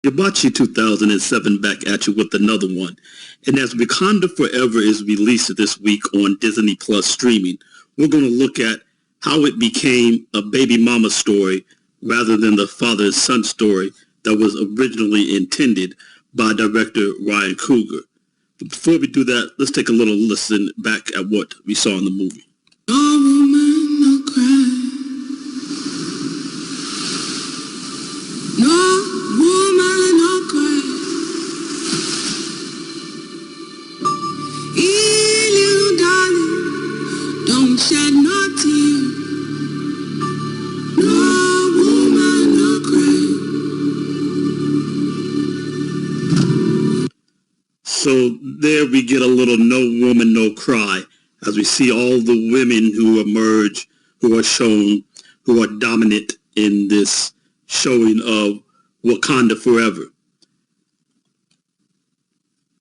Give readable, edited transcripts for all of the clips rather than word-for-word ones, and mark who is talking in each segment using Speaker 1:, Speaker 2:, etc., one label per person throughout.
Speaker 1: Hibachi 2007 back at you with another one. And as Wakanda Forever is released this week on Disney Plus streaming, we're going to look at how it became a baby mama story rather than the father-son story that was originally intended by director Ryan Coogler. But before we do that, let's take a little listen back at what we saw in the movie.
Speaker 2: No woman, no cry. No woman, no cry. Hey, little darling, don't shed no tears. No woman, no cry.
Speaker 1: So there we get a little No Woman, No Cry, as we see all the women who emerge, who are shown, who are dominant in this showing of Wakanda Forever.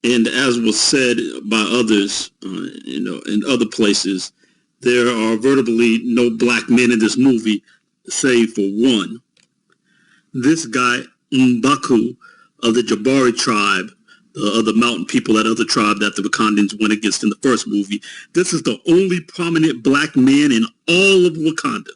Speaker 1: And as was said by others, in other places, there are virtually no black men in this movie, save for one. This guy, M'Baku, of the Jabari tribe, the mountain people, that other tribe that the Wakandans went against in the first movie. This is the only prominent black man in all of Wakanda.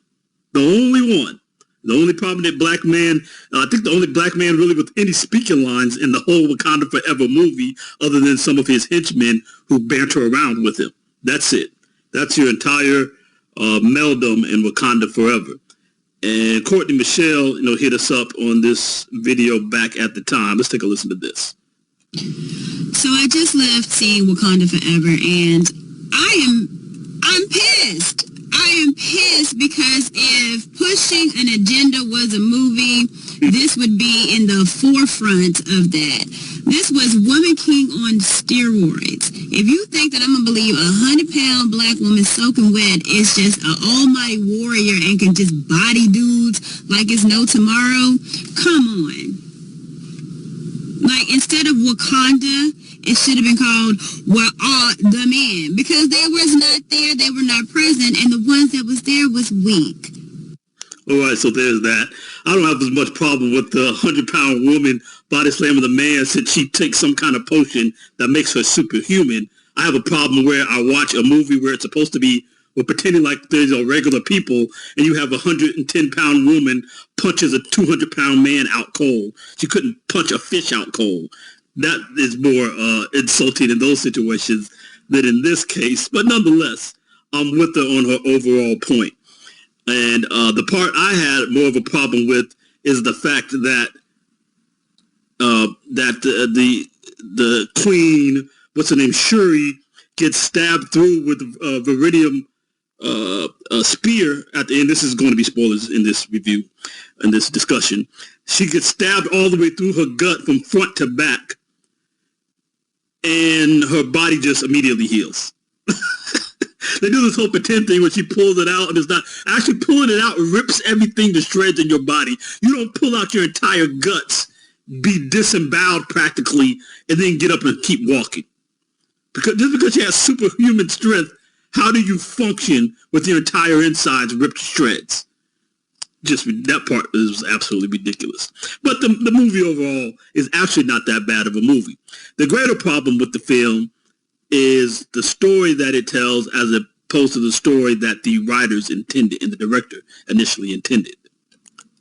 Speaker 1: The only one. The only prominent black man, I think the only black man really with any speaking lines in the whole Wakanda Forever movie, other than some of his henchmen who banter around with him. That's it. That's your entire meldom in Wakanda Forever. And Courtney Michelle, hit us up on this video back at the time. Let's take a listen to this.
Speaker 3: So I just left seeing Wakanda Forever, and I'm pissed. I am pissed because if pushing an agenda was a movie, this would be in the forefront of that. This was Woman King on steroids. If you think that I'm going to believe a 100-pound black woman soaking wet is just an almighty warrior and can just body dudes like it's no tomorrow, come on. Like, instead of Wakanda, it should have been called the Men, because they was not there, they were not present, and the ones that was there was weak.
Speaker 1: All right, so there's that. I don't have as much problem with the 100-pound woman body slamming the man since she takes some kind of potion that makes her superhuman. I have a problem where I watch a movie where it's supposed to be, we're pretending like there's regular people, and you have a 110-pound woman punches a 200-pound man out cold. She couldn't punch a fish out cold. That is more insulting in those situations than in this case. But nonetheless, I'm with her on her overall point. And the part I had more of a problem with is the fact that the queen, what's her name, Shuri, gets stabbed through with Viridium spear at the end. This is going to be spoilers in this review, in this discussion. She gets stabbed all the way through her gut from front to back, and her body just immediately heals. They do this whole pretend thing where she pulls it out, and it's not actually pulling it out. Rips everything to shreds in your body. You don't pull out your entire guts, be disemboweled practically, and then get up and keep walking. Just because she has superhuman strength, how do you function with your entire insides ripped to shreds? Just that part is absolutely ridiculous. But the movie overall is actually not that bad of a movie. The greater problem with the film is the story that it tells as opposed to the story that the writers intended and the director initially intended.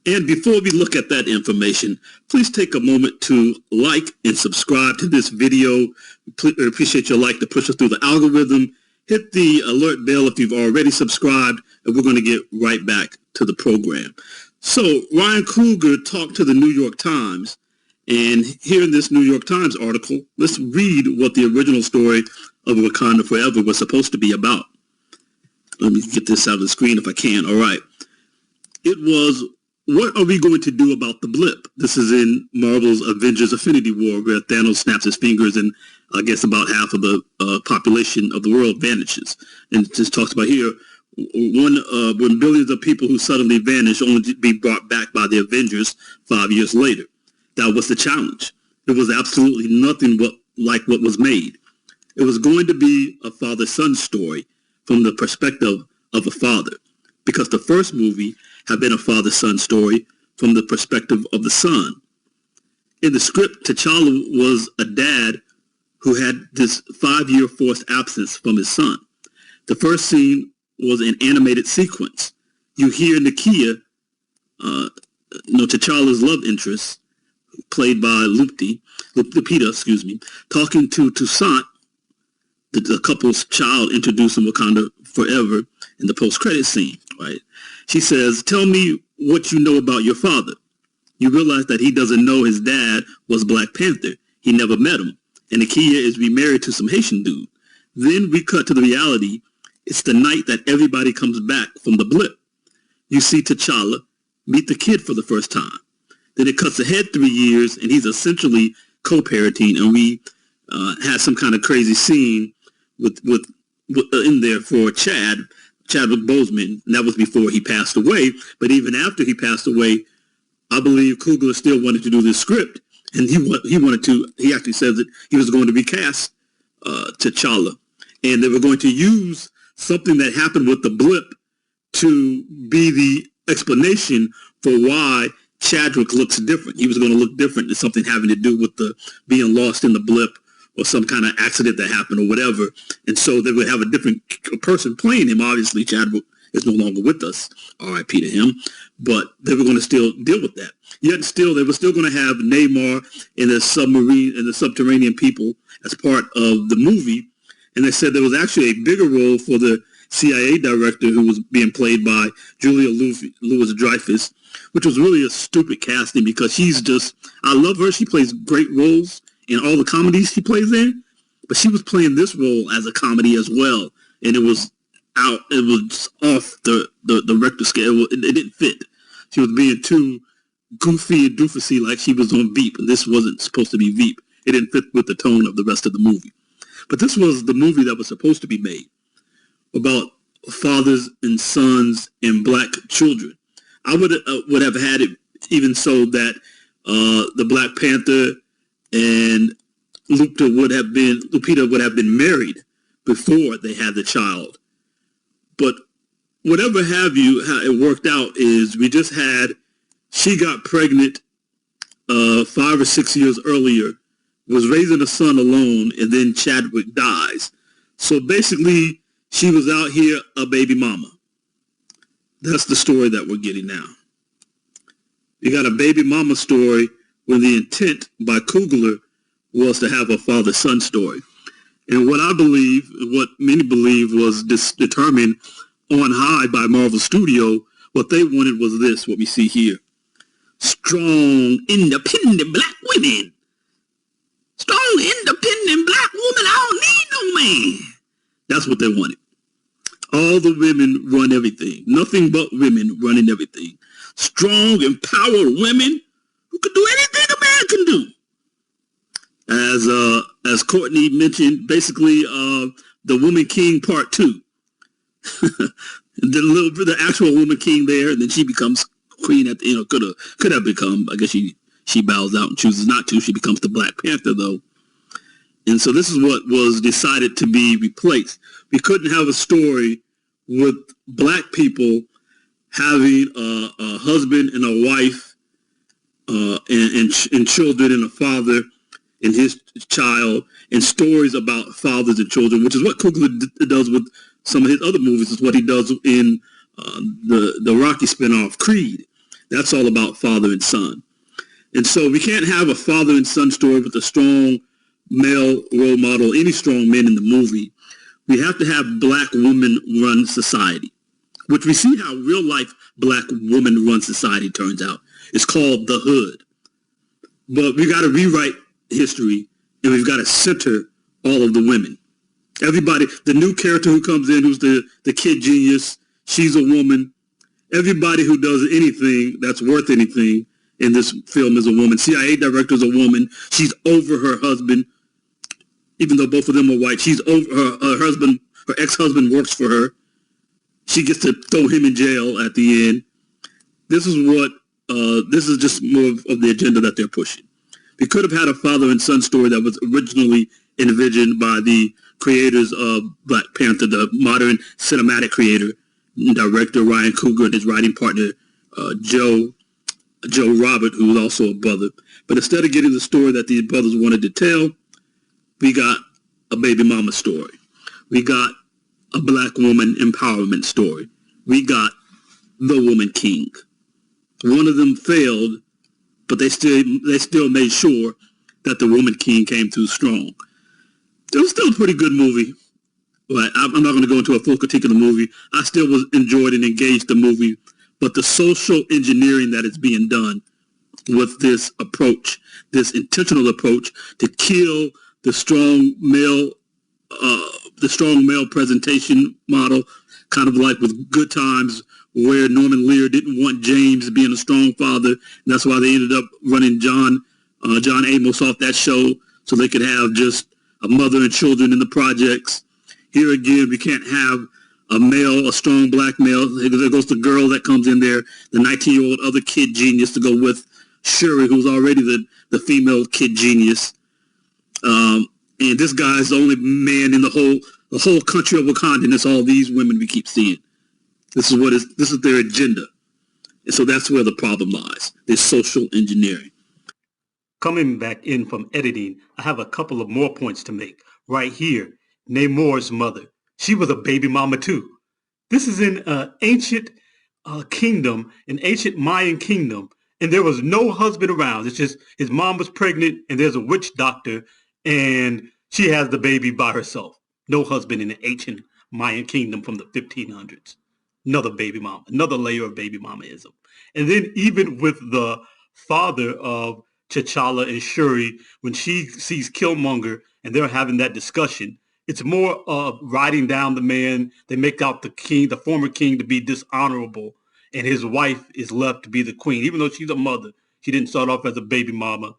Speaker 1: And before we look at that information, please take a moment to like and subscribe to this video. We appreciate your like to push us through the algorithm. Hit the alert bell if you've already subscribed, and we're going to get right back to the program. So Ryan Coogler talked to the New York Times, and here in this New York Times article, let's read what the original story of Wakanda Forever was supposed to be about. Let me get this out of the screen if I can. All right. It was, what are we going to do about the blip? This is in Marvel's Avengers Infinity War, where Thanos snaps his fingers and I guess about half of the population of the world vanishes. And it just talks about here, when billions of people who suddenly vanish only to be brought back by the Avengers 5 years later. That was the challenge. It was absolutely nothing like what was made. It was going to be a father-son story from the perspective of a father, because the first movie had been a father-son story from the perspective of the son. In the script, T'Challa was a dad who had this 5-year forced absence from his son. The first scene was an animated sequence. You hear Nakia, T'Challa's love interest, played by Lupita, talking to Toussaint, the couple's child introduced in Wakanda Forever in the post-credit scene, right? She says, "Tell me what you know about your father." You realize that he doesn't know his dad was Black Panther. He never met him. And Nakia is remarried to some Haitian dude. Then we cut to the reality. It's the night that everybody comes back from the blip. You see T'Challa meet the kid for the first time. Then it cuts ahead 3 years, and he's essentially co-parenting, and we had some kind of crazy scene with in there for Chadwick Boseman, and that was before he passed away. But even after he passed away, I believe Coogler still wanted to do this script, and he actually says that he was going to recast T'Challa, and they were going to use something that happened with the blip to be the explanation for why Chadwick looks different. He was going to look different than something having to do with the being lost in the blip or some kind of accident that happened or whatever. And so they would have a different person playing him. Obviously, Chadwick is no longer with us, R.I.P. to him, but they were going to still deal with that. Yet still, they were still going to have Namor and the subterranean people as part of the movie. And they said there was actually a bigger role for the CIA director who was being played by Julia Louis-Dreyfus, which was really a stupid casting because I love her. She plays great roles in all the comedies she plays in, but she was playing this role as a comedy as well. And it was off the Richter scale. It didn't fit. She was being too goofy and doofusy like she was on Veep, and this wasn't supposed to be Veep. It didn't fit with the tone of the rest of the movie. But this was the movie that was supposed to be made about fathers and sons and Black children. I would have had it even so that the Black Panther and Lupita would have been married before they had the child. But whatever have you, how it worked out is she got pregnant 5 or 6 years earlier, was raising a son alone, and then Chadwick dies. So basically, she was out here a baby mama. That's the story that we're getting now. You got a baby mama story when the intent by Coogler was to have a father-son story. And what many believe was determined on high by Marvel Studio, what they wanted was this, what we see here. Strong, independent Black women. Strong, independent Black woman, I don't need no man. That's what they wanted. All the women run everything. Nothing but women running everything. Strong, empowered women who can do anything a man can do. As Courtney mentioned, basically the Woman King Part 2. The actual Woman King there, and then she becomes queen at the, could have become, I guess she bows out and chooses not to. She becomes the Black Panther though. And so this is what was decided to be replaced. We couldn't have a story with Black people having a husband and a wife and children and a father and his child, and stories about fathers and children, which is what Coogler does with some of his other movies. It's what he does in the Rocky spinoff Creed. That's all about father and son. And so we can't have a father and son story with a strong male role model, any strong men in the movie. We have to have Black woman run society, which we see how real life Black woman run society turns out. It's called the hood. But we got to rewrite history, and we've got to center all of the women. Everybody, the new character who comes in, who's the kid genius, she's a woman. Everybody who does anything that's worth anything in this film is a woman. CIA director is a woman. She's over her husband, even though both of them are white. She's over her husband. Her ex-husband works for her. She gets to throw him in jail at the end. This is just more of the agenda that they're pushing. We could have had a father and son story that was originally envisioned by the creators of Black Panther, the modern cinematic creator and director Ryan Coogler and his writing partner Joe Joe Robert, who was also a brother. But instead of getting the story that these brothers wanted to tell, we got a baby mama story. We got a black woman empowerment story. We got the woman king. One of them failed, but they still made sure that the woman king came through strong. It was still a pretty good movie. But I'm not going to go into a full critique of the movie. I still enjoyed and engaged the movie. But the social engineering that is being done with this approach, this intentional approach to kill the strong male presentation model, kind of like with Good Times, where Norman Lear didn't want James being a strong father. And that's why they ended up running John Amos off that show so they could have just a mother and children in the projects. Here again, we can't have a strong black male. There goes the girl that comes in there, the 19-year-old other kid genius to go with Shuri, who's already the female kid genius. And this guy's the only man in the whole country of Wakanda, and it's all these women we keep seeing. This is their agenda. And so that's where the problem lies, this social engineering.
Speaker 4: Coming back in from editing, I have a couple of more points to make. Right here, Namor's mother. She was a baby mama too. This is in an ancient kingdom, an ancient Mayan kingdom, and there was no husband around. It's just his mom was pregnant, and there's a witch doctor, and she has the baby by herself. No husband in the ancient Mayan kingdom from the 1500s. Another baby mama, another layer of baby mamaism. And then even with the father of T'Challa and Shuri, when she sees Killmonger and they're having that discussion, it's more of riding down the man. They make out the king, the former king, to be dishonorable, and his wife is left to be the queen. Even though she's a mother, she didn't start off as a baby mama,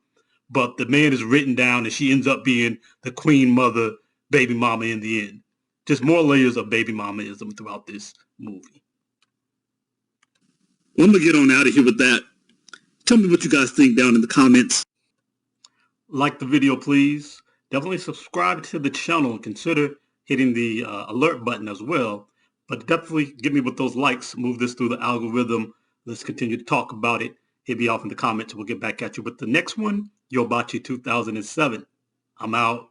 Speaker 4: but the man is written down and she ends up being the queen mother, baby mama in the end. Just more layers of baby mamaism throughout this movie.
Speaker 1: Well, I'm going to get on out of here with that. Tell me what you guys think down in the comments.
Speaker 4: Like the video, please. Definitely subscribe to the channel and consider hitting the alert button as well. But definitely get me with those likes. Move this through the algorithm. Let's continue to talk about it. Hit me off in the comments. We'll get back at you with the next one. Yobachi 2007. I'm out.